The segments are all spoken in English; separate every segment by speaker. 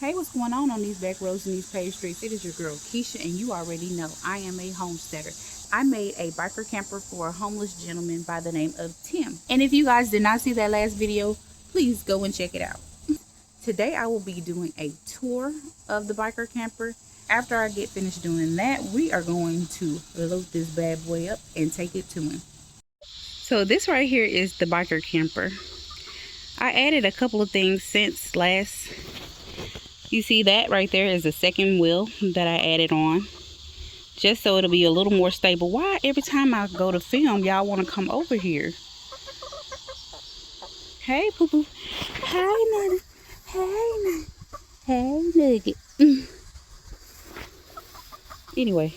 Speaker 1: Hey, what's going on these back roads and these paved streets? It is your girl Keisha, and you already know I am a homesteader. I made a biker camper for a homeless gentleman by the name of Tim. And if you guys did not see that last video, please go and check it out. Today I will be doing a tour of the biker camper. After I get finished doing that, we are going to load this bad boy up and take it to him. So this right here is the biker camper. I added a couple of things since last. You see that right there is the second wheel that I added on, just so it'll be a little more stable. Why every time I go to film, y'all want to come over here? Hey, Poo Poo. Hey, Nana. Hey, Nana. Hey, Nugget. Anyway,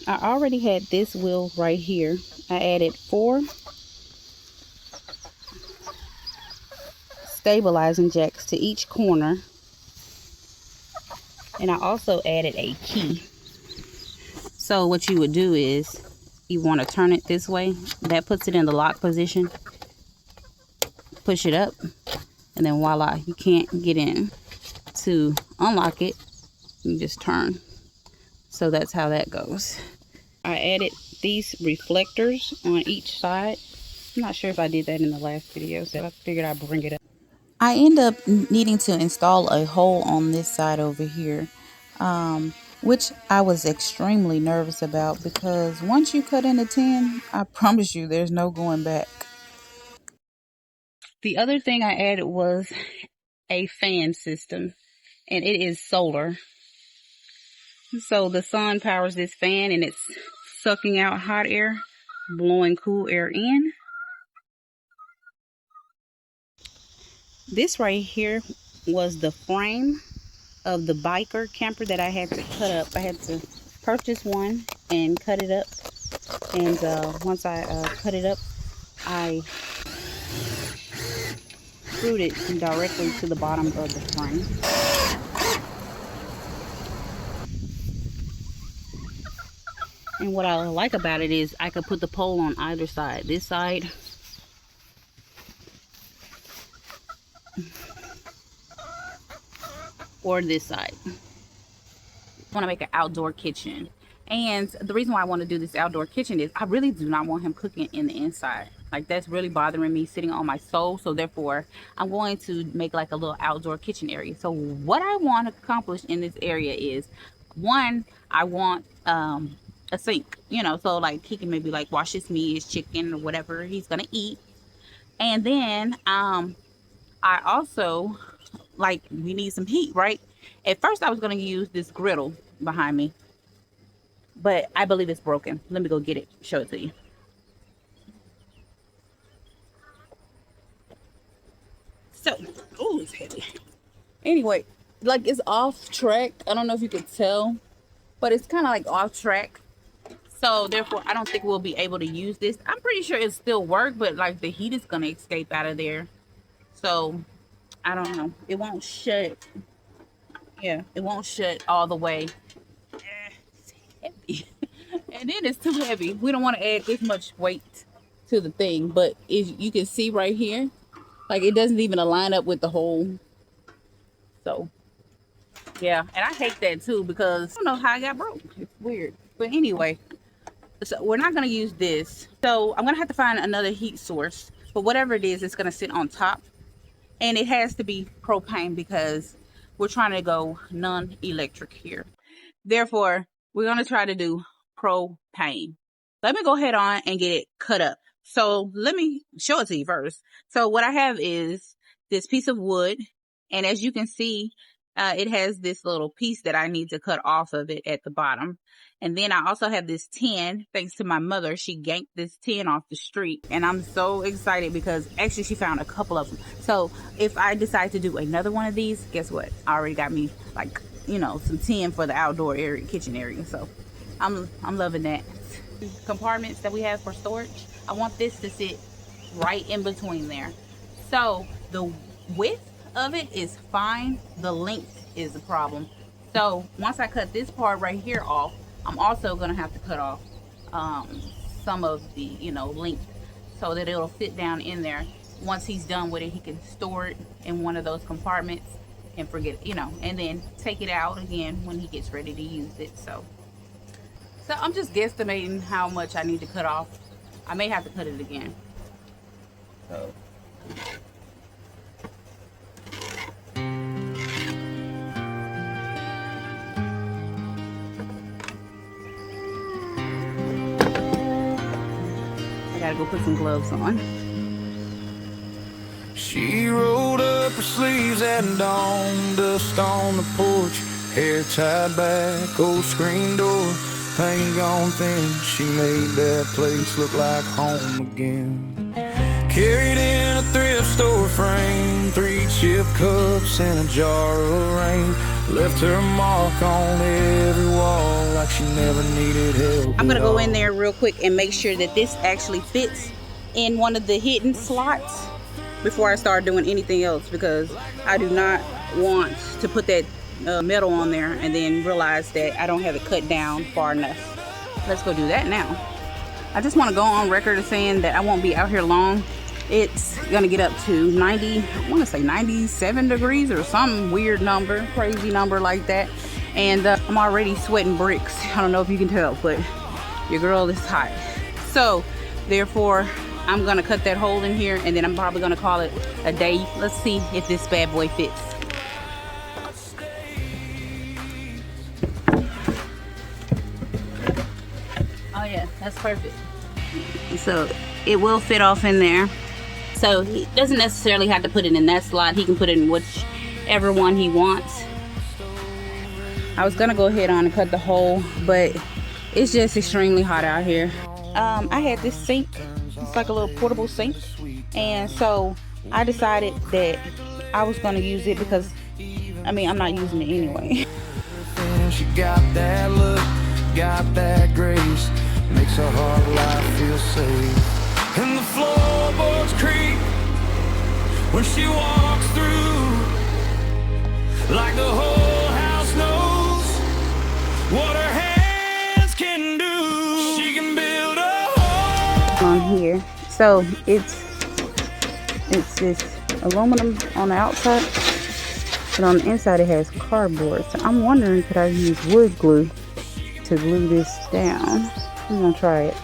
Speaker 1: I already had this wheel right here. I added 4 stabilizing jacks to each corner, and I also added a key. So what you would do is you want to turn it this way. That puts it in the lock position. Push it up, and then voila, you can't get in. To unlock it, you just turn. So that's how that goes. I added these reflectors on each side. I'm not sure if I did that in the last video, so I figured I'd bring it up. I end up needing to install a hole on this side over here, which I was extremely nervous about, because once you cut into 10, I promise you there's no going back. The other thing I added was a fan system, and it is solar. So the sun powers this fan, and it's sucking out hot air, blowing cool air in. This right here was the frame of the biker camper that I had to cut up. I had to purchase one and cut it up. And once I cut it up, I screwed it directly to the bottom of the frame. And what I like about it is I could put the pole on either side. This side, or this side. I want to make an outdoor kitchen, and the reason why I want to do this outdoor kitchen is I really do not want him cooking in the inside. Like, that's really bothering me, sitting on my soul. So therefore I'm going to make like a little outdoor kitchen area. So what I want to accomplish in this area is, one, I want a sink, you know, so like he can maybe like wash his meat, his chicken, or whatever he's gonna eat. And then I also, like, we need some heat, right? At first I was going to use this griddle behind me, but I believe it's broken. Let me go get it, show it to you. So, oh, it's heavy. Anyway, like, it's off track. I don't know if you could tell, but it's kind of like off track. So therefore I don't think we'll be able to use this. I'm pretty sure it still work, but like the heat is going to escape out of there. So I don't know. It won't shut. Yeah, it won't shut all the way. It's heavy. And then it's too heavy. We don't want to add this much weight to the thing. But if you can see right here, like, it doesn't even align up with the hole. So yeah, and I hate that too, because I don't know how it got broke. It's weird. But anyway, so we're not going to use this. So I'm going to have to find another heat source. But whatever it is, it's going to sit on top. And it has to be propane, because we're trying to go non-electric here. Therefore, we're going to try to do propane. Let me go ahead on and get it cut up. So let me show it to you first. So what I have is this piece of wood. And as you can see, it has this little piece that I need to cut off of it at the bottom. And then I also have this tin. Thanks to my mother, she ganked this tin off the street. And I'm so excited because actually she found a couple of them. So if I decide to do another one of these, guess what? I already got me, like, you know, some tin for the outdoor area, kitchen area. So I'm loving that. Compartments that we have for storage, I want this to sit right in between there. So the width of it is fine. The length is the problem. So once I cut this part right here off, I'm also going to have to cut off some of the, you know, length, so that it'll fit down in there. once he's done with it, he can store it in one of those compartments and forget it, you know, and then take it out again when he gets ready to use it. So I'm just guesstimating how much I need to cut off. I may have to cut it again. So I gotta go put some gloves on.
Speaker 2: She rolled up her sleeves at dawn, dust on the porch, hair tied back, old screen door, paint gone thin. She made that place look like home again. Carried in a thrift store frame, 3 chip cups and a jar of rain. Left her mark on every wall like she never needed help.
Speaker 1: I'm gonna go in there real quick and make sure that this actually fits in one of the hidden slots before I start doing anything else, because I do not want to put that metal on there and then realize that I don't have it cut down far enough. Let's go do that now. I just want to go on record as saying that I won't be out here long. It's gonna get up to 90, I want to say 97 degrees or some weird number, crazy number like that. And I'm already sweating bricks. I don't know if you can tell, but your girl is hot. So therefore, I'm gonna cut that hole in here, and then I'm probably gonna call it a day. Let's see if this bad boy fits. Oh yeah, that's perfect. So it will fit off in there. So he doesn't necessarily have to put it in that slot. He can put it in whichever one he wants. I was gonna go ahead on and cut the hole, but it's just extremely hot out here. I had this sink. It's like a little portable sink, and so I decided that I was going to use it because, I mean, I'm not using it anyway.
Speaker 2: She got that look, got that grace, makes her heart life feel safe. And the floorboards creak when she walks through, like the whole house knows what her hands can do. She can build a home
Speaker 1: on here. So it's this aluminum on the outside, but on the inside it has cardboard. So I'm wondering, could I use wood glue to glue this down? I'm gonna try it.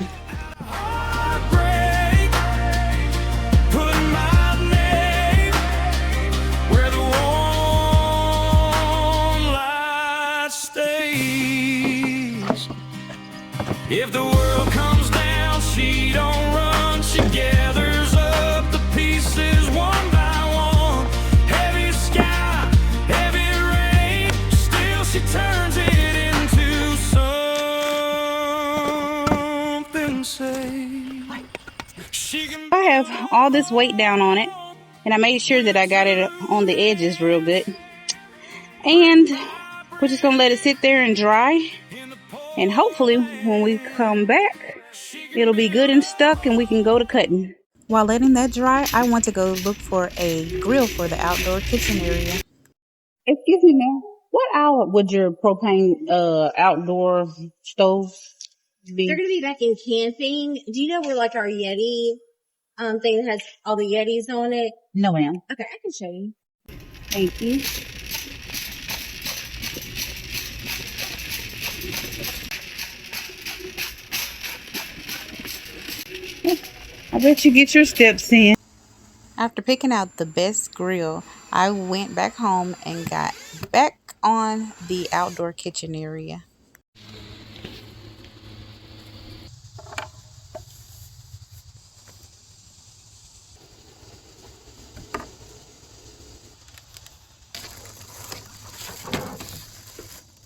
Speaker 2: If the world comes down, she don't run, she gathers up the pieces one by one. Heavy sky, heavy rain, still she turns it into something safe.
Speaker 1: I have all this weight down on it, and I made sure that I got it on the edges real good. And we're just gonna let it sit there and dry. And hopefully when we come back, it'll be good and stuck and we can go to cutting. While letting that dry, I went to go look for a grill for the outdoor kitchen area. Excuse me, ma'am. What outlet would your propane outdoor stove be?
Speaker 3: They're going to be back in camping. Do you know where like our Yeti thing that has all the Yetis on it?
Speaker 1: No, ma'am.
Speaker 3: Okay, I can show you.
Speaker 1: Thank you. I bet you get your steps in. After picking out the best grill, I went back home and got back on the outdoor kitchen area.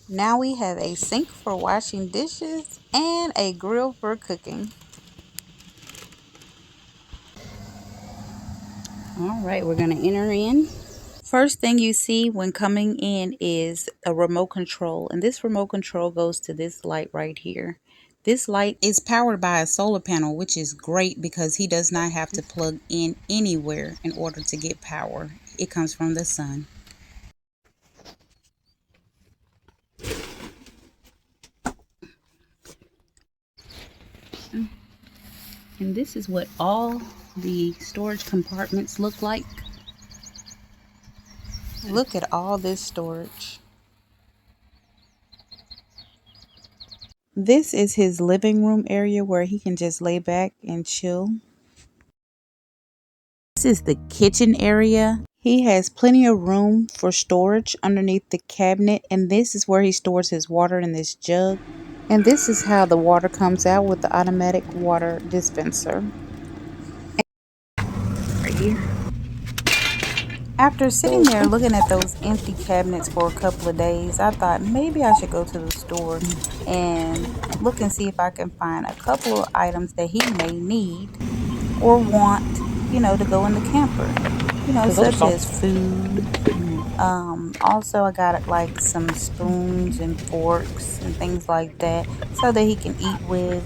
Speaker 1: Now we have a sink for washing dishes and a grill for cooking. All right, we're going to enter in. First thing you see when coming in is a remote control, and this remote control goes to this light right here. This light is powered by a solar panel, which is great because he does not have to plug in anywhere in order to get power. It comes from the sun. And this is what all the storage compartments look like. Look at all this storage. This is his living room area where he can just lay back and chill. This is the kitchen area. He has plenty of room for storage underneath the cabinet, and this is where he stores his water in this jug. And this is how the water comes out with the automatic water dispenser. Right here. After sitting there looking at those empty cabinets for a couple of days, I thought maybe I should go to the store and look and see if I can find a couple of items that he may need or want, you know, to go in the camper, you know, such as food. Also, I got like some spoons and forks and things like that so that he can eat with.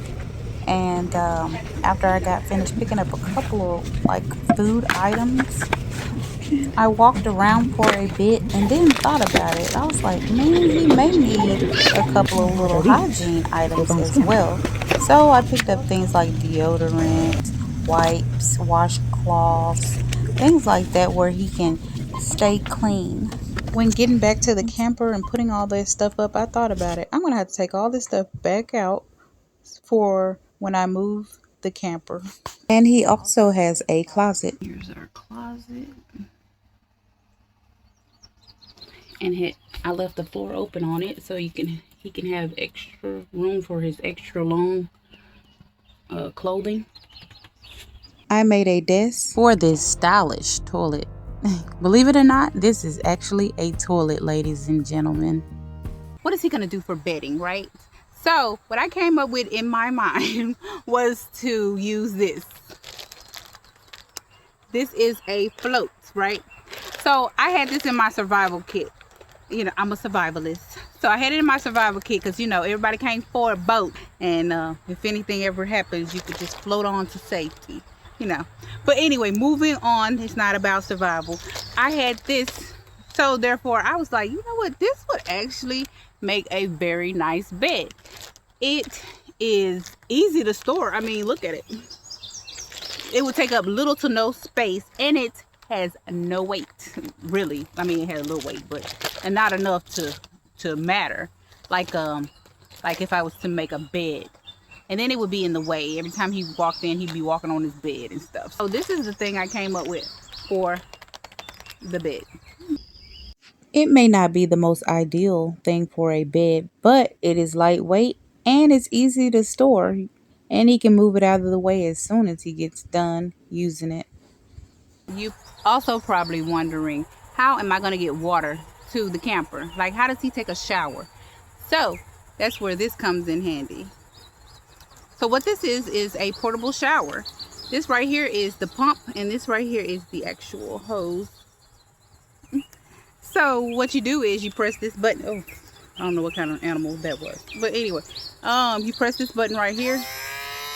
Speaker 1: And after I got finished picking up a couple of like food items, I walked around for a bit and then thought about it. I was like, man, he may need a couple of little hygiene items as well. So I picked up things like deodorant, wipes, washcloths, things like that where he can stay clean. When getting back to the camper and putting all this stuff up, I thought about it. I'm going to have to take all this stuff back out for when I move the camper. And he also has a closet. Here's our closet. And I left the floor open on it so he can have extra room for his extra long clothing. I made a desk for this stylish toilet. Believe it or not, this is actually a toilet, ladies and gentlemen. What is he gonna do for bedding, right? So what I came up with in my mind was to use this. This is a float, right? So I had this in my survival kit. You know, I'm a survivalist, so I had it in my survival kit because, you know, everybody can't afford a boat, and if anything ever happens, you could just float on to safety, you know. But anyway, moving on, it's not about survival. I had this, so therefore I was like, you know what, this would actually make a very nice bed. It is easy to store. I mean, look at it. It would take up little to no space, and it has no weight, really. I mean, it has a little weight, and not enough to matter. Like if I was to make a bed, and then it would be in the way. Every time he walked in, he'd be walking on his bed and stuff. So this is the thing I came up with for the bed. It may not be the most ideal thing for a bed, but it is lightweight and it's easy to store, and he can move it out of the way as soon as he gets done using it. You also probably wondering, how am I going to get water to the camper? Like, how does he take a shower? So that's where this comes in handy. So what this is a portable shower. This right here is the pump, and this right here is the actual hose. So what you do is you press this button. Oh, I don't know what kind of animal that was, but anyway, you press this button right here.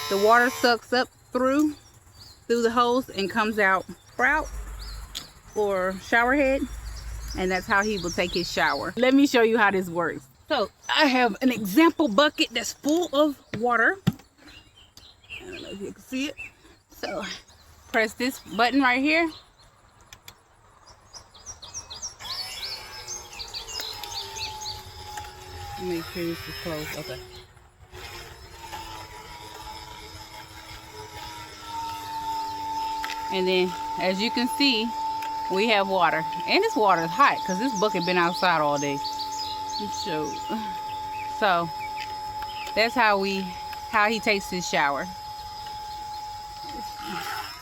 Speaker 1: The water sucks up through the hose and comes out sprout or shower head, and that's how he will take his shower. Let me show you how this works. So I have an example bucket that's full of water. I don't know if you can see it. So press this button right here. Make sure this is closed. Okay. And then, as you can see, we have water. And this water is hot because this bucket been outside all day. So that's how he takes his shower.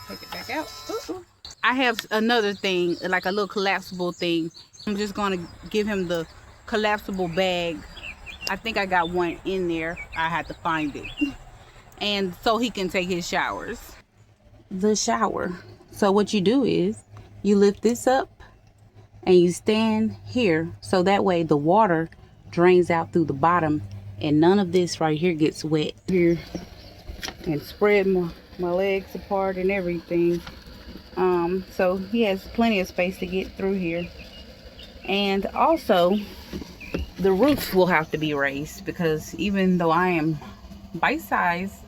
Speaker 1: Take it back out. Ooh. I have another thing, like a little collapsible thing. I'm just going to give him the collapsible bag. I think I got one in there. I had to find it. And so he can take his showers. The shower. So what you do is you lift this up and you stand here, so that way the water drains out through the bottom and none of this right here gets wet. Here, and spread my legs apart and everything. So he has plenty of space to get through here. And also the roof will have to be raised, because even though I am bite size,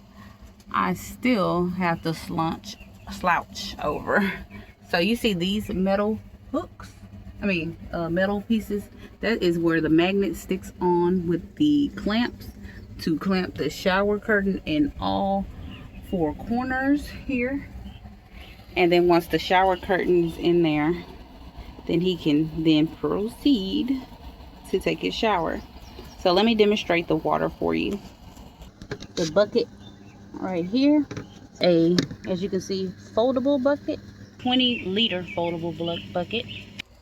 Speaker 1: I still have to slouch slouch over. So you see these metal hooks, metal pieces, that is where the magnet sticks on with the clamps to clamp the shower curtain in all four corners here. And then once the shower curtain is in there, then he can then proceed to take his shower. So let me demonstrate the water for you. The bucket right here, as you can see, foldable bucket, 20-liter foldable bucket.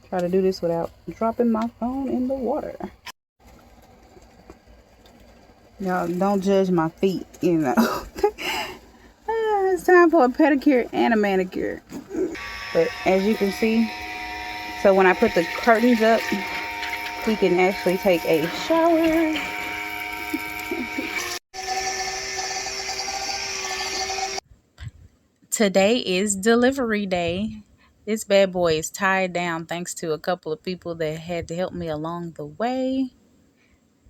Speaker 1: Try to do this without dropping my phone in the water. Y'all don't judge my feet, you know. It's time for a pedicure and a manicure. But as you can see, so when I put the curtains up, he can actually take a shower. Today is delivery day. This bad boy is tied down thanks to a couple of people that had to help me along the way.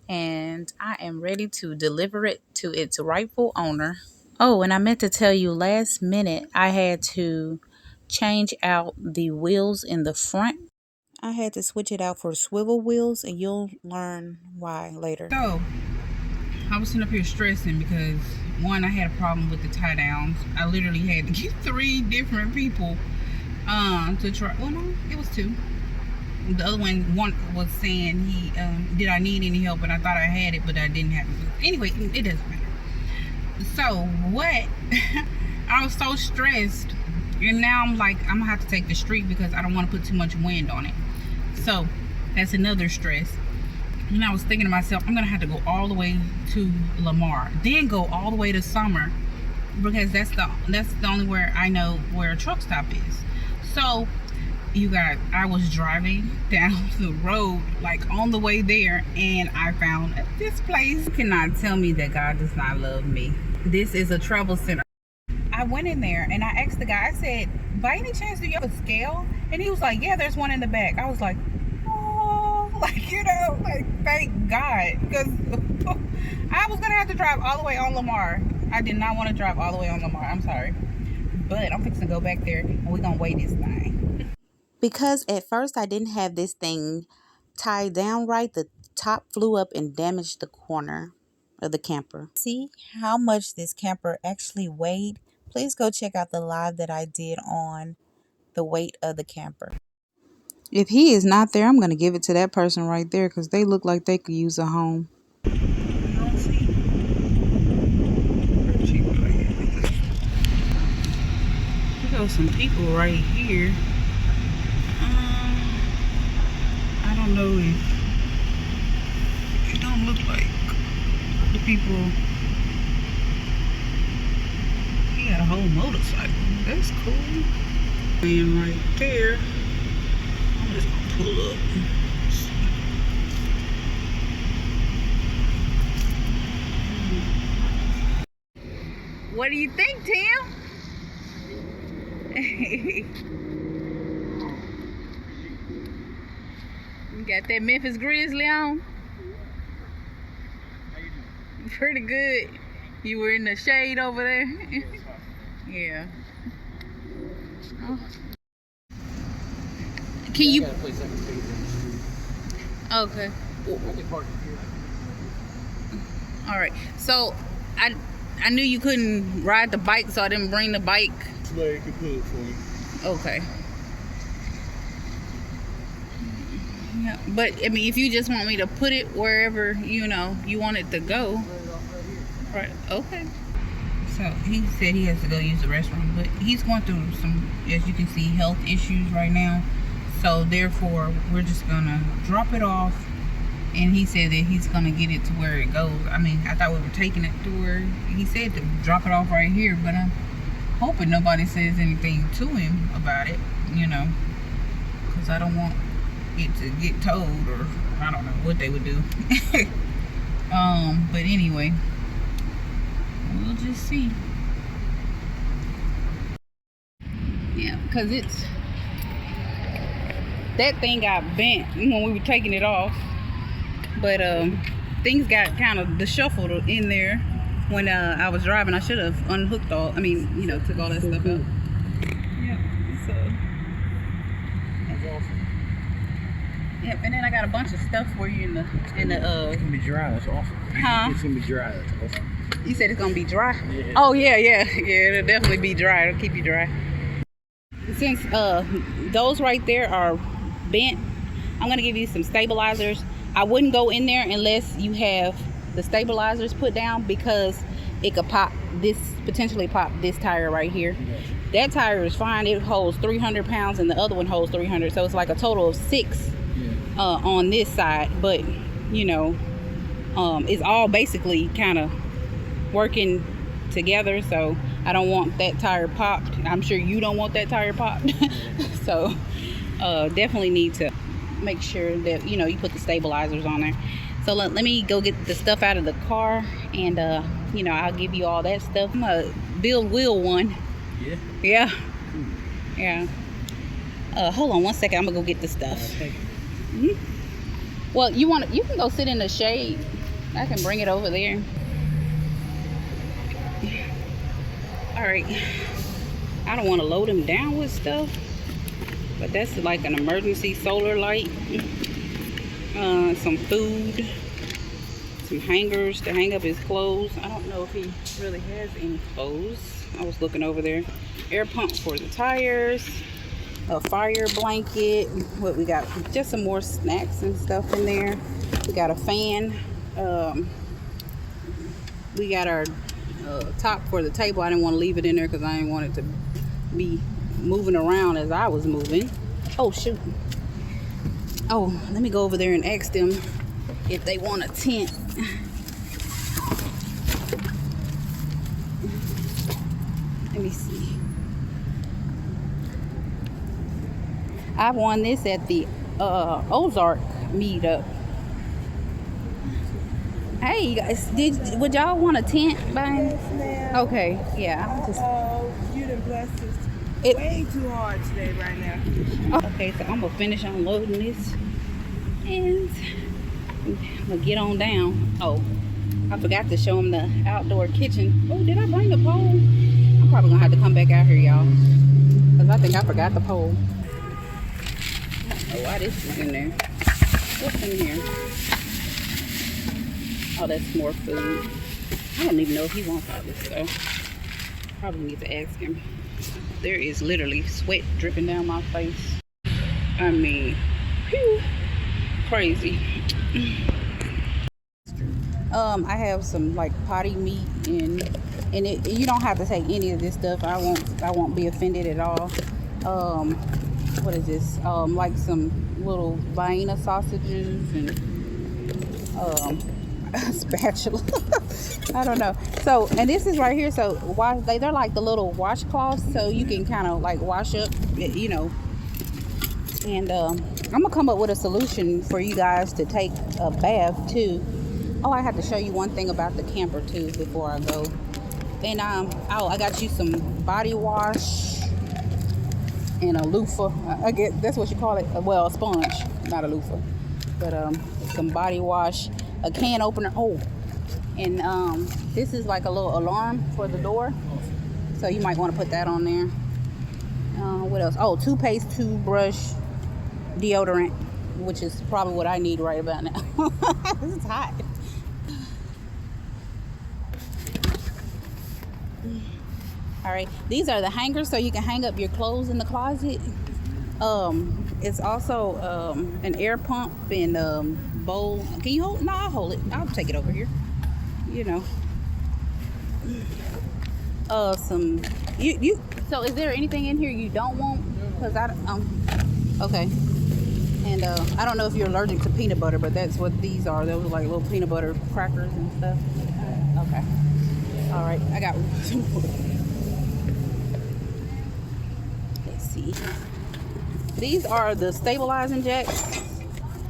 Speaker 1: And I am ready to deliver it to its rightful owner. Oh, and I meant to tell you, last minute I had to change out the wheels in the front. I had to switch it out for swivel wheels, and you'll learn why later. So I was sitting up here stressing because one, I had a problem with the tie downs. I literally had to get 3 different people to try. Oh no, it was 2. The other one was saying he did I need any help, and I thought I had it, but I didn't have it. Anyway, it doesn't matter. So what? I was so stressed, and now I'm like, I'm gonna have to take the street because I don't want to put too much wind on it. So that's another stress. And I was thinking to myself, I'm gonna have to go all the way to Lamar, then go all the way to Summer, because that's the only where I know where a truck stop is. So you guys, I was driving down the road, like on the way there, and I found this place. You cannot tell me that God does not love me. This is a travel center. I went in there and I asked the guy, I said, by any chance do you have a scale? And he was like, yeah, there's one in the back. I was like, oh, like, you know, like, thank God, because I was gonna have to drive all the way on Lamar. I did not want to drive all the way on Lamar, I'm sorry, but I'm fixing to go back there and we're gonna weigh this thing. Because at first I didn't have this thing tied down right, the top flew up and damaged the corner of the camper. See how much this camper actually weighed? Please go check out the live that I did on the weight of the camper. If he is not there, I'm going to give it to that person right there because they look like they could use a home. There's some people right here. I don't know if it don't look like the people. He got a whole motorcycle. That's cool. And right there, I'm just gonna pull up. What do you think, Tim? You got that Memphis Grizzly on?
Speaker 4: How you doing?
Speaker 1: Pretty good. You were in the shade over there? Yeah. Oh. Can you?
Speaker 4: I got a place I can stay in.
Speaker 1: Okay.
Speaker 4: I can park here.
Speaker 1: All right. So I knew you couldn't ride the bike, so I didn't bring the bike.
Speaker 4: Somebody can pull it for me.
Speaker 1: Okay. Yeah, but I mean, if you just want me to put it wherever you want it to go. Right. Okay. So he said he has to go use the restroom, but he's going through some, as you can see, health issues right now. So therefore, we're just gonna drop it off, and he said that he's gonna get it to where it goes. I mean, I thought we were taking it to where he said to drop it off right here, but I'm hoping nobody says anything to him about it, because I don't want it to get towed, or I don't know what they would do. But anyway, we'll just see. Yeah, because that thing got bent when we were taking it off, but things got kind of disheveled in there when I was driving. I should have unhooked took all that stuff out. Yep, and then I got a bunch of stuff for you in the
Speaker 4: It's gonna be dry. That's awesome.
Speaker 1: Huh?
Speaker 4: It's gonna be dry. That's awesome.
Speaker 1: You said it's gonna be dry?
Speaker 4: Yeah.
Speaker 1: Oh yeah, it'll definitely be dry. It'll keep you dry. Since those right there are bent, I'm gonna give you some stabilizers. I wouldn't go in there unless you have the stabilizers put down, because it could potentially pop this tire right here. That tire is fine. It holds 300 pounds and the other one holds 300, so it's like a total of 6 on this side. But you know, it's all basically kind of working together, so I don't want that tire popped. I'm sure you don't want that tire popped. So definitely need to make sure that you put the stabilizers on there. So let me go get the stuff out of the car, and I'll give you all that stuff. I'm gonna build wheel one. Yeah. Hold on one second. I'm gonna go get the stuff. Well, you can go sit in the shade. I can bring it over there. All right. I don't want to load them down with stuff, but that's like an emergency solar light, some food, some hangers to hang up his clothes. I don't know if he really has any clothes. I was looking over there. Air pump for the tires, a fire blanket. What we got? Just some more snacks and stuff in there. We got a fan. We got our top for the table. I didn't want to leave it in there because I didn't want it to be moving around as I was moving. Oh shoot. Oh, let me go over there and ask them if they want a tent. Let me see. I won this at the Ozark meetup. Hey, you guys, would y'all want a tent?
Speaker 5: Yes, ma'am.
Speaker 1: Okay, yeah.
Speaker 5: You done blessed us way too hard today right now.
Speaker 1: Okay, so I'm gonna finish unloading this, and I'm gonna get on down. Oh, I forgot to show them the outdoor kitchen. Oh, did I bring the pole? I'm probably gonna have to come back out here, y'all, because I think I forgot the pole. I don't know why this is in there. What's in here? Oh, that's more food. I don't even know if he wants all this stuff. Probably need to ask him. There is literally sweat dripping down my face. I mean, whew, crazy. I have some like potty meat and you don't have to take any of this stuff. I won't be offended at all. What is this? Like some little Vienna sausages and a spatula. I don't know. So, and this is right here. So they're like the little washcloths, so you can kind of like wash up, And I'm gonna come up with a solution for you guys to take a bath too. Oh, I have to show you one thing about the camper too before I go. And I got you some body wash and a loofah. I guess that's what you call it. Well, a sponge, not a loofah, but some body wash, a can opener. Oh, and this is like a little alarm for the door, so you might want to put that on there. What else? Oh, toothpaste, toothbrush, deodorant, which is probably what I need right about now. It's hot. All right, these are the hangers, so you can hang up your clothes in the closet. It's also an air pump and bowl. Can you hold? No, I'll hold it. I'll take it over here. Some you. So, is there anything in here you don't want? Because okay. And I don't know if you're allergic to peanut butter, but that's what these are. Those are like little peanut butter crackers and stuff. Okay. All right, I got. Let's see. These are the stabilizing jacks.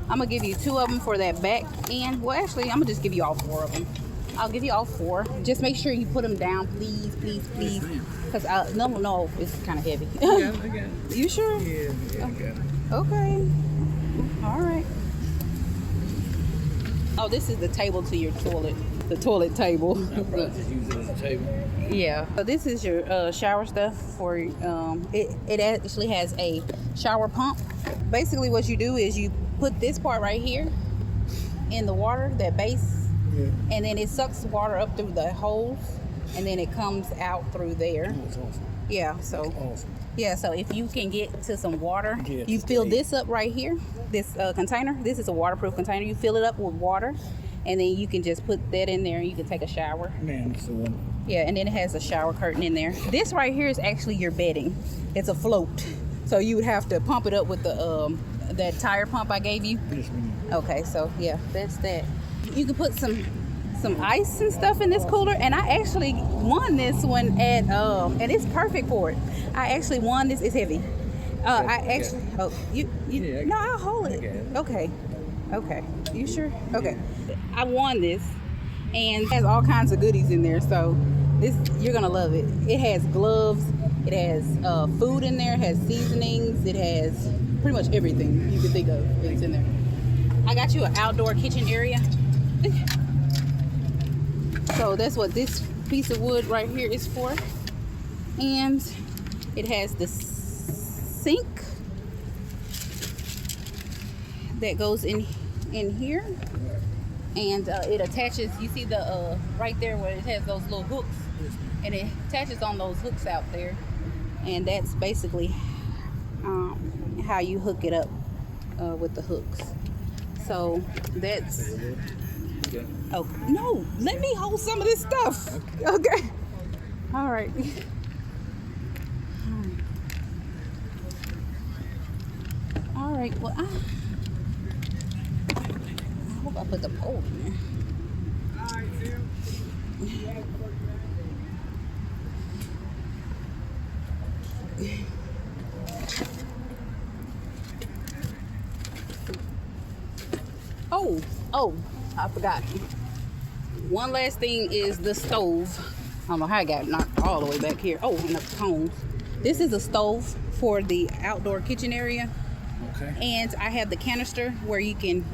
Speaker 1: I'm gonna give you 2 of them for that back end. Well, actually, I'm gonna just give you all 4 of them. I'll give you all 4. Just make sure you put them down, please, please, please. Because no, it's kind of heavy.
Speaker 4: Yeah, I got it.
Speaker 1: You sure?
Speaker 4: Yeah, I got it.
Speaker 1: Okay. All right. Oh, this is the table to your toilet. The toilet table.
Speaker 4: I'll probably just use it as a table.
Speaker 1: Yeah. So this is your shower stuff for it actually has a shower pump. Basically what you do is you put this part right here in the water, that base, and then it sucks water up through the holes, and then it comes out through there.
Speaker 4: Oh, that's awesome.
Speaker 1: Yeah, so
Speaker 4: Awesome.
Speaker 1: yeah, so if you can get to some water,
Speaker 4: Yeah,
Speaker 1: you fill this up right here, this container. This is a waterproof container. You fill it up with water, and then you can just put that in there and you can take a shower.
Speaker 4: Man, it's so wonderful.
Speaker 1: Yeah, and then it has a shower curtain in there. This right here is actually your bedding. It's a float. So you would have to pump it up with the that tire pump I gave you.
Speaker 4: Yes, ma'am.
Speaker 1: Okay, so yeah, that's that. You can put some ice and stuff in this cooler, and I actually won this one at and it's perfect for it. I actually won this. It's heavy. I actually
Speaker 4: Yeah,
Speaker 1: no, I'll hold it. Okay. You sure? Okay. I won this, and it has all kinds of goodies in there. So this, you're gonna love it. It has gloves. It has food in there. It has seasonings. It has pretty much everything you can think of. It's in there. I got you an outdoor kitchen area. So that's what this piece of wood right here is for. And it has the sink that goes in here. And it attaches, you see the right there where it has those little hooks, and it attaches on those hooks out there. And that's basically how you hook it up with the hooks. So that's, oh no, let me hold some of this stuff. Okay. All right. All right, well, I hope I put the pole in there. Oh, I forgot. One last thing is the stove. I don't know how I got knocked all the way back here. Oh, and the cones. This is a stove for the outdoor kitchen area.
Speaker 4: Okay.
Speaker 1: And I have the canister where you can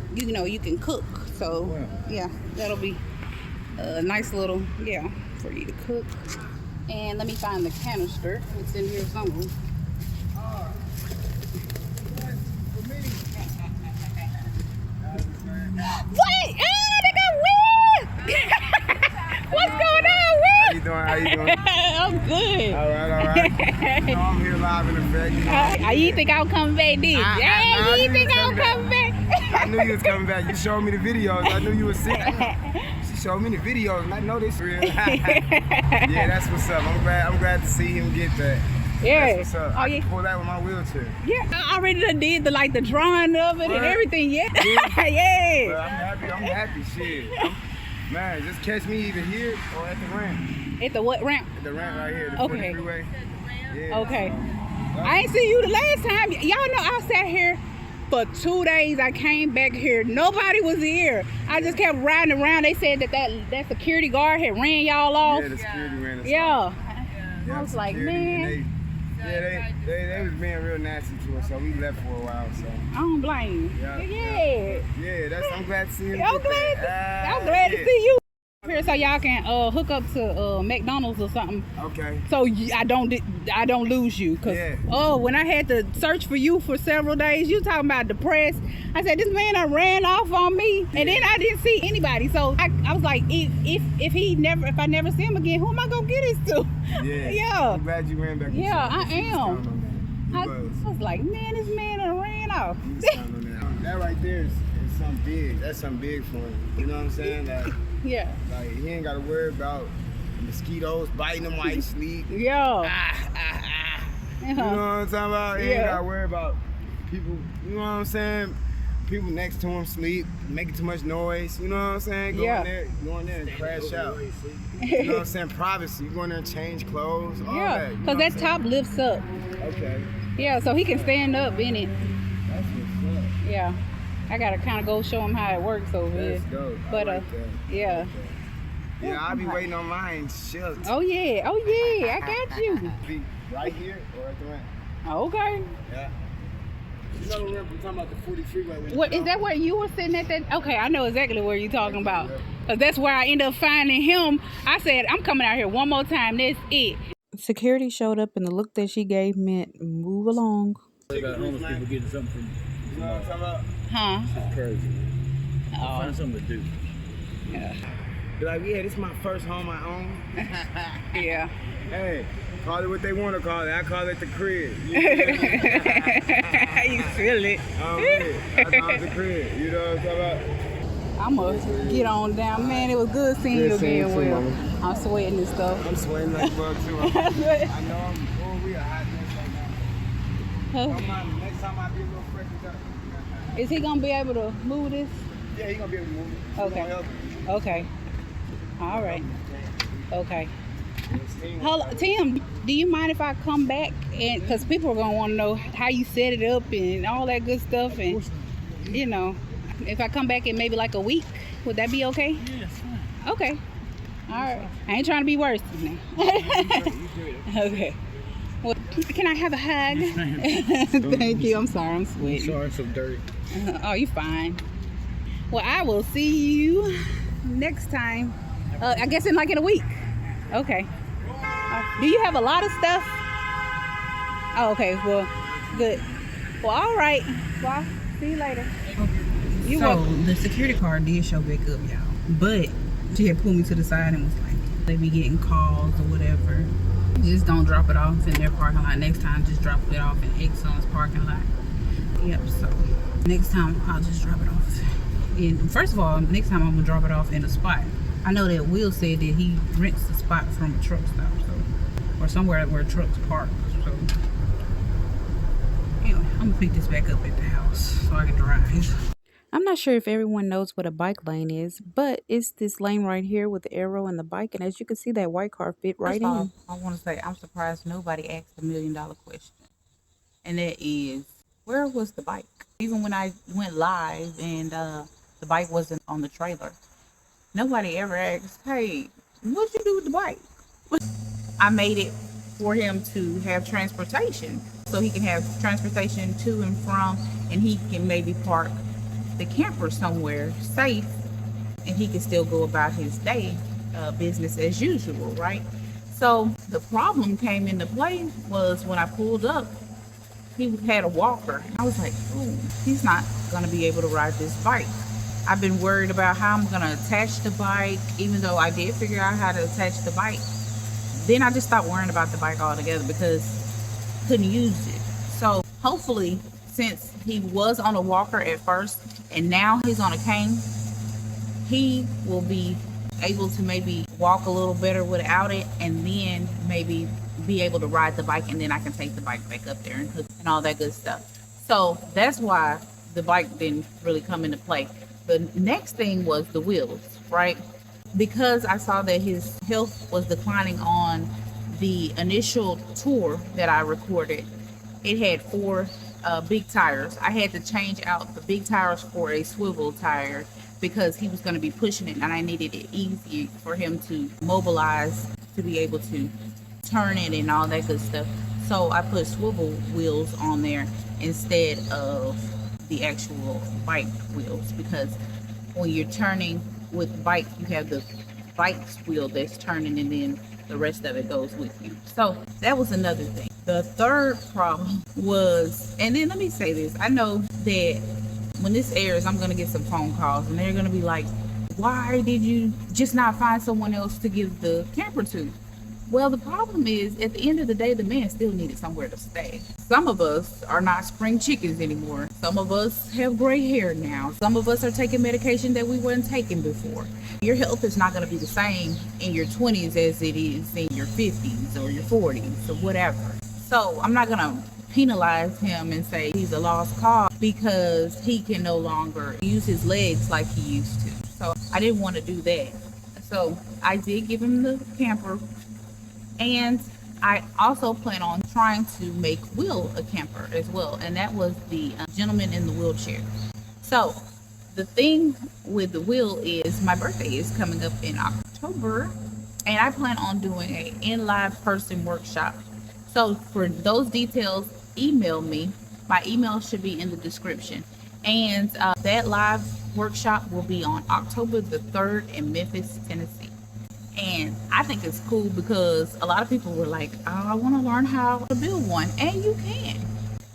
Speaker 1: cook. So yeah, that'll be a nice little, for you to cook. And let me find the canister. It's in here somewhere. What? Oh, they got Will! What's going on, Will?
Speaker 6: How you doing?
Speaker 1: I'm good.
Speaker 6: All right. You know, I'm here live in effect. You know.
Speaker 1: You think I'll come back, did you?
Speaker 6: I
Speaker 1: You
Speaker 6: knew
Speaker 1: think
Speaker 6: you was
Speaker 1: I'll
Speaker 6: coming
Speaker 1: come back?
Speaker 6: I knew you was coming back. You showed me the videos. I knew you was sick. She showed me the videos. I know this real. Yeah, that's what's up. I'm glad to see him get that.
Speaker 1: Yeah.
Speaker 6: That's what's up. I can pull that with my wheelchair.
Speaker 1: Yeah, I already done did the drawing of it and
Speaker 6: What?
Speaker 1: everything. Yeah.
Speaker 6: Well,
Speaker 1: Yeah.
Speaker 6: I'm happy. Shit. Man, just catch me either here or at the ramp.
Speaker 1: At the what ramp?
Speaker 6: The ramp right here, the
Speaker 1: Okay.
Speaker 6: freeway. Yeah.
Speaker 1: Okay. I ain't seen you the last time. Y'all know I sat here for 2 days. I came back here. Nobody was here. I just kept riding around. They said that security guard had ran y'all off.
Speaker 6: Yeah, the security ran us off.
Speaker 1: Yeah. I was like, man.
Speaker 6: They was being real nasty to us, so we left for a while. So
Speaker 1: I don't blame you.
Speaker 6: Yeah. I'm glad to see him.
Speaker 1: I'm glad to see you here, so y'all can hook up to McDonald's or something.
Speaker 6: Okay.
Speaker 1: So I don't lose you, cause when I had to search for you for several days, you talking about depressed. I said this man done ran off on me, and then I didn't see anybody. So I was like, if I never see him again, who am I gonna get this to?
Speaker 6: Yeah. I'm glad you ran back.
Speaker 1: Yeah, I am. I was like, man, this man done ran off.
Speaker 6: That right there is something big. That's something big for him. You know what I'm saying? Like he ain't gotta worry about mosquitoes biting him while he sleep.
Speaker 1: Yeah.
Speaker 6: You know what I'm talking about? He ain't gotta worry about people, you know what I'm saying? People next to him sleep, making too much noise, you know what I'm saying? Go in there and crash out. You know what I'm saying? Privacy. You go in there and change clothes, all that. You know
Speaker 1: because that top lifts up.
Speaker 6: Okay.
Speaker 1: Yeah, so he can stand up in it.
Speaker 6: That's what's up.
Speaker 1: Yeah. I gotta kind of go show him how it works over here.
Speaker 6: That's dope.
Speaker 1: But
Speaker 6: I like that.
Speaker 1: yeah.
Speaker 6: Yeah, I'll be waiting on mine. Shit.
Speaker 1: Oh yeah, I got you.
Speaker 6: Be right here or at the ramp.
Speaker 1: Okay.
Speaker 6: Yeah. You know the ramp we're talking about, the 40 freeway.
Speaker 1: What is that? Where you were sitting at that? Okay, I know exactly where you're talking about. Cause that's where I ended up finding him. I said, I'm coming out here one more time. That's it. Security showed up, and the look that she gave meant move along.
Speaker 4: They got homeless people getting something from
Speaker 6: You know what I'm talking about?
Speaker 1: Huh?
Speaker 4: It's crazy.
Speaker 1: Oh.
Speaker 4: Find something to do.
Speaker 1: Yeah.
Speaker 6: Be like, yeah, this is my first home I own.
Speaker 1: Yeah.
Speaker 6: Hey, call it what they want to call it. I call it the crib. You
Speaker 1: feel it.
Speaker 6: I call it the crib. You know what I'm talking about?
Speaker 1: I'm gonna get on down. Man, it was good seeing you again,
Speaker 6: too,
Speaker 1: Will.
Speaker 6: mama.
Speaker 1: I'm sweating and stuff.
Speaker 6: I'm sweating like a bug too. I know we are hot mess right now. Next time I'll be a little freshened up.
Speaker 1: Is he gonna be able to move this?
Speaker 6: Yeah, he's gonna be able to move it. He's
Speaker 1: Okay.
Speaker 6: gonna help me.
Speaker 1: Okay. All right. Okay. Tim, do you mind if I come back? And because people are gonna want to know how you set it up and all that good stuff, and you know, if I come back in maybe like a week, would that be okay?
Speaker 4: Yeah, it's fine.
Speaker 1: Okay. All right. I ain't trying to be worse than that. Okay. Well, can I have a hug? Thank you. I'm sorry. I'm sweating.
Speaker 4: Sorry, it's so dirty.
Speaker 1: Oh, you fine. Well, I will see you next time. I guess in a week. Okay. Do you have a lot of stuff? Oh, okay. Well, good. Well, all right. Well, see you later. The security card did show back up, y'all. But she had pulled me to the side and was like, they be getting calls or whatever. Just don't drop it off in their parking lot. Next time, just drop it off in Exxon's parking lot. Yep, so next time I'll just drop it off. And first of all, next time I'm gonna drop it off in a spot. I know that Will said that he rents the spot from a truck stop, so, or somewhere where trucks park. So anyway, I'm gonna pick this back up at the house so I can drive. I'm not sure if everyone knows what a bike lane is, but it's this lane right here with the arrow and the bike, and as you can see, that white car fit right in. I want to say I'm surprised nobody asked $1 million question, and that is, where was the bike? Even when I went live and the bike wasn't on the trailer, nobody ever asked, hey, what'd you do with the bike? I made it for him to have transportation, so he can have transportation to and from, and he can maybe park the camper somewhere safe, and he can still go about his day, business as usual, right? So the problem came into play was when I pulled up, he had a walker. I was like, oh, he's not gonna be able to ride this bike. I've been worried about how I'm gonna attach the bike, even though I did figure out how to attach the bike. Then I just stopped worrying about the bike altogether because I couldn't use it. So hopefully, since he was on a walker at first and now he's on a cane, he will be able to maybe walk a little better without it, and then maybe be able to ride the bike, and then I can take the bike back up there and hook and all that good stuff. So that's why the bike didn't really come into play. The next thing was the wheels, right? Because I saw that his health was declining on the initial tour that I recorded. It had 4 big tires. I had to change out the big tires for a swivel tire because he was going to be pushing it, and I needed it easy for him to mobilize to be able to turn it and all that good stuff. So I put swivel wheels on there instead of the actual bike wheels, because when you're turning with the bike, you have the bike's wheel that's turning, and then the rest of it goes with you. So that was another thing. The third problem was, and then let me say this, I know that when this airs, I'm going to get some phone calls, and they're going to be like, why did you just not find someone else to give the camper to? Well, the problem is, at the end of the day, the man still needed somewhere to stay. Some of us are not spring chickens anymore. Some of us have gray hair now. Some of us are taking medication that we weren't taking before. Your health is not going to be the same in your 20s as it is in your 50s or your 40s or whatever. So I'm not going to penalize him and say he's a lost cause because he can no longer use his legs like he used to. So I didn't want to do that. So I did give him the camper. And I also plan on trying to make Will a camper as well. And that was the gentleman in the wheelchair. So the thing with the Will is my birthday is coming up in October. And I plan on doing a in-live person workshop. So for those details, email me. My email should be in the description. And that live workshop will be on October the 3rd in Memphis, Tennessee. And I think it's cool because a lot of people were like, oh, I want to learn how to build one. And you can.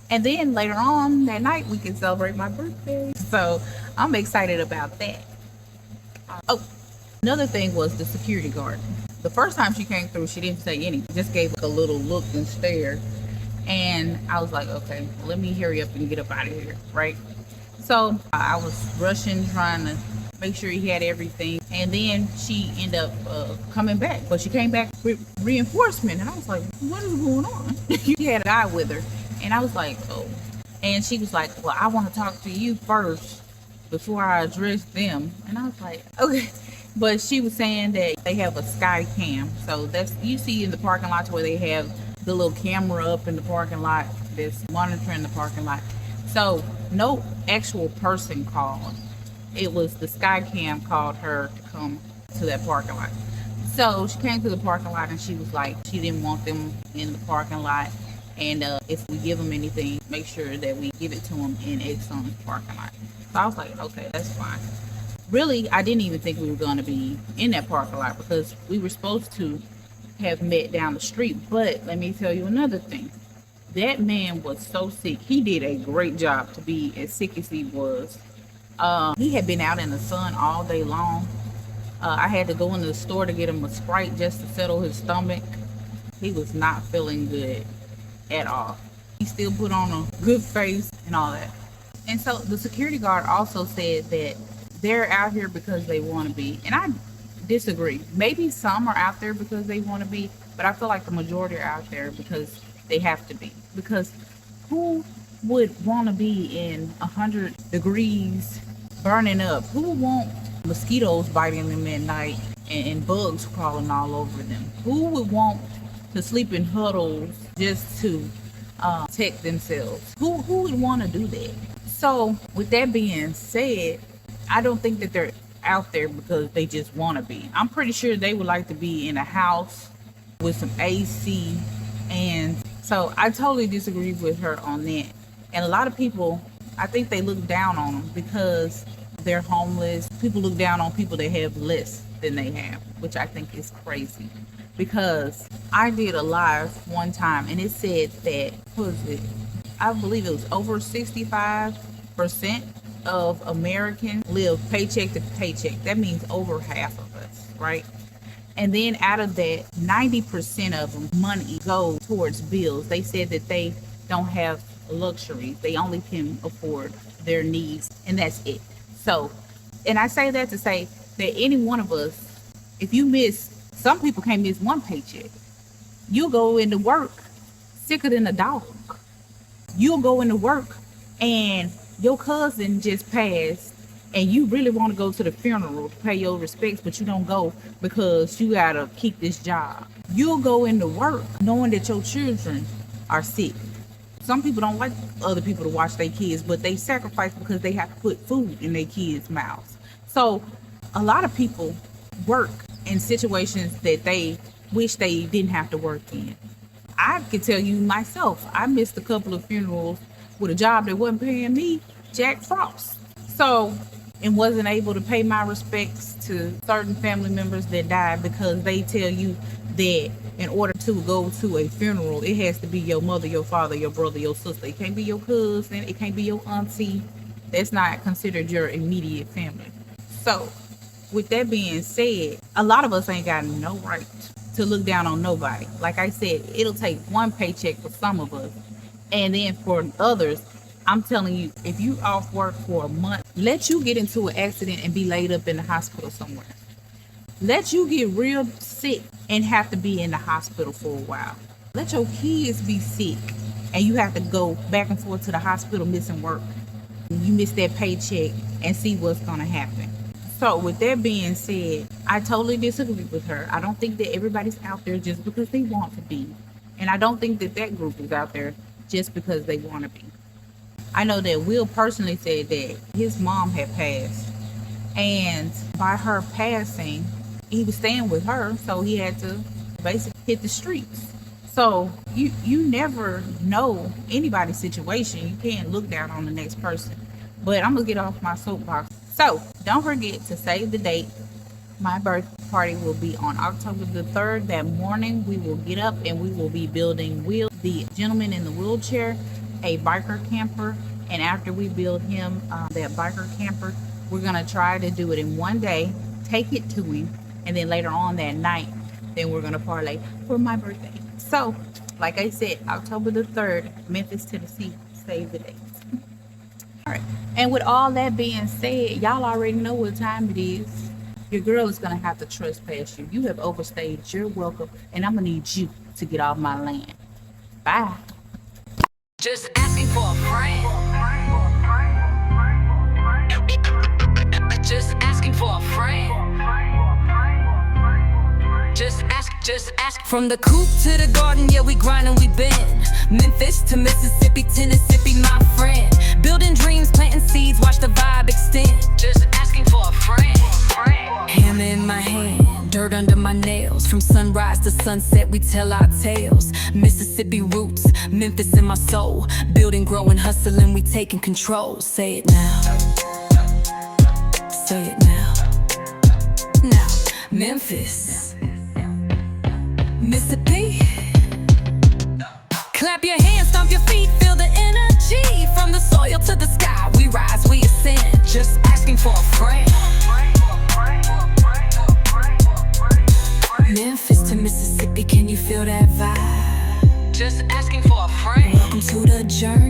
Speaker 1: And then later on that night, we can celebrate my birthday. So I'm excited about that. Oh, another thing was the security guard. The first time she came through, she didn't say anything, just gave a little look and stare. And I was like, okay, let me hurry up and get up out of here, right? So I was rushing, trying to make sure he had everything. And then she ended up coming back. But she came back with reinforcement. And I was like, what is going on? She had a guy with her. And I was like, oh. And she was like, well, I want to talk to you first before I address them. And I was like, okay. But she was saying that they have a sky cam. So that's, you see in the parking lots where they have the little camera up in the parking lot that's monitoring the parking lot. So no actual person called. It was the sky cam called her to come to that parking lot. So she came to the parking lot and she was like, she didn't want them in the parking lot. And if we give them anything, make sure that we give it to them in Exxon's parking lot. So I was like, okay, that's fine. Really, I didn't even think we were going to be in that parking lot because we were supposed to have met down the street. But let me tell you another thing. That man was so sick. He did a great job to be as sick as he was. He had been out in the sun all day long. I had to go into the store to get him a Sprite just to settle his stomach. He was not feeling good at all. He still put on a good face and all that. And so the security guard also said that they're out here because they want to be. And I disagree. Maybe some are out there because they want to be, but I feel like the majority are out there because they have to be. Because who would want to be in 100 degrees burning up? Who would want mosquitoes biting them at night and bugs crawling all over them? Who would want to sleep in huddles just to protect themselves? Who would want to do that? So with that being said, I don't think that they're out there because they just want to be. I'm pretty sure they would like to be in a house with some AC. And so I totally disagree with her on that. And a lot of people, I think they look down on them because they're homeless. People look down on people that have less than they have, which I think is crazy. Because I did a live one time and it said that, what was it? I believe it was over 65% of Americans live paycheck to paycheck. That means over half of us, right? And then out of that, 90% of them, money goes towards bills. They said that they don't have luxuries. They only can afford their needs, and that's it. So, and I say that to say that any one of us, if you miss, some people can't miss one paycheck. You'll go into work sicker than a dog. You'll go into work and your cousin just passed and you really want to go to the funeral to pay your respects, but you don't go because you gotta keep this job. You'll go into work knowing that your children are sick. Some people don't like other people to watch their kids, but they sacrifice because they have to put food in their kids' mouths. So a lot of people work in situations that they wish they didn't have to work in. I can tell you myself, I missed a couple of funerals with a job that wasn't paying me Jack Frost. So, and wasn't able to pay my respects to certain family members that died because they tell you that in order to go to a funeral, it has to be your mother, your father, your brother, your sister. It can't be your cousin. It can't be your auntie. That's not considered your immediate family. So, with that being said, a lot of us ain't got no right to look down on nobody. Like I said, it'll take one paycheck for some of us. And then for others, I'm telling you, if you off work for a month, let you get into an accident and be laid up in the hospital somewhere. Let you get real sick and have to be in the hospital for a while. Let your kids be sick and you have to go back and forth to the hospital missing work. You miss that paycheck and see what's going to happen. So with that being said, I totally disagree with her. I don't think that everybody's out there just because they want to be. And I don't think that that group is out there just because they want to be. I know that Will personally said that his mom had passed. And by her passing, he was staying with her, so he had to basically hit the streets. So you never know anybody's situation. You can't look down on the next person. But I'm going to get off my soapbox. So don't forget to save the date. My birthday party will be on October the 3rd. That morning we will get up and we will be building Will, the gentleman in the wheelchair, a biker camper, And after we build him that biker camper, we're gonna try to do it in one day, take it to him, and then later on that night, then we're gonna parlay for my birthday. So, like I said, October the 3rd, Memphis, Tennessee, save the dates. All right, and with all that being said, y'all already know what time it is. Your girl is gonna have to trespass you. You have overstayed your welcome, and I'm gonna need you to get off my land. Bye.
Speaker 7: Just asking for a friend. Just asking for a friend. Just ask. From the coop to the garden, yeah, we grindin', we been. Memphis to Mississippi, Tennessee, my friend. Building dreams, planting seeds, watch the vibe extend. Just asking for a friend. Hammer in my hand, dirt under my nails. From sunrise to sunset, we tell our tales. Mississippi roots, Memphis in my soul. Building, growing, hustling, we taking control. Say it now. Say it now. Now, Memphis, Mississippi. Clap your hands, stomp your feet, feel the energy. From the soil to the sky, we rise, we ascend. Just asking for a friend. Memphis to Mississippi, can you feel that vibe? Just asking for a friend. Welcome to the journey.